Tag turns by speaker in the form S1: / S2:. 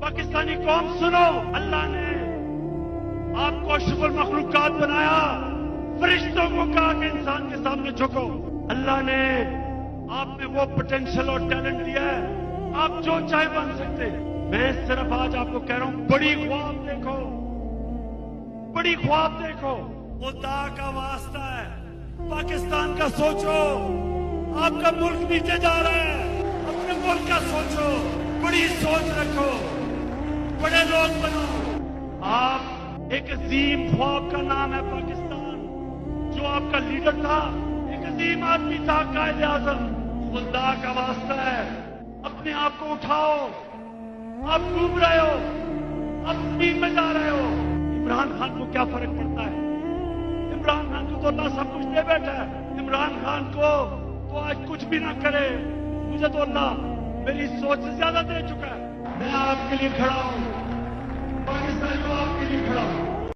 S1: पाकिस्तानी कौम सुनो, अल्लाह ने आपको अशरफुल मखलूकात बनाया, फरिश्तों को कहा कि इंसान के सामने झुको। अल्लाह ने आप में वो पोटेंशियल और टैलेंट दिया है, आप जो चाहे बन सकते। मैं सिर्फ आज आपको कह रहा हूं, बड़ी ख्वाब देखो, बड़ी ख्वाब देखो। खुदा का वास्ता है, पाकिस्तान का सोचो। आपका मुल्क नीचे जा रहा है, अपने मुल्क का सोचो, बड़ी सोच रखो, बड़े लोग बनो। आप एक अजीम ख्वाब का नाम है पाकिस्तान। जो आपका लीडर था, एक अजीम आदमी था, कायदे आजम। खुदा का वास्ता है, अपने आप को उठाओ। आप डूब रहे हो, आप नींद में जा रहे हो। इमरान खान को क्या फर्क पड़ता है? इमरान खान को तो अल्लाह सब कुछ दे बैठा है। इमरान खान को तो आज कुछ भी ना करे, मुझे तो अल्लाह मेरी सोच से ज्यादा दे चुका है। मैं आपके लिए खड़ा हूं।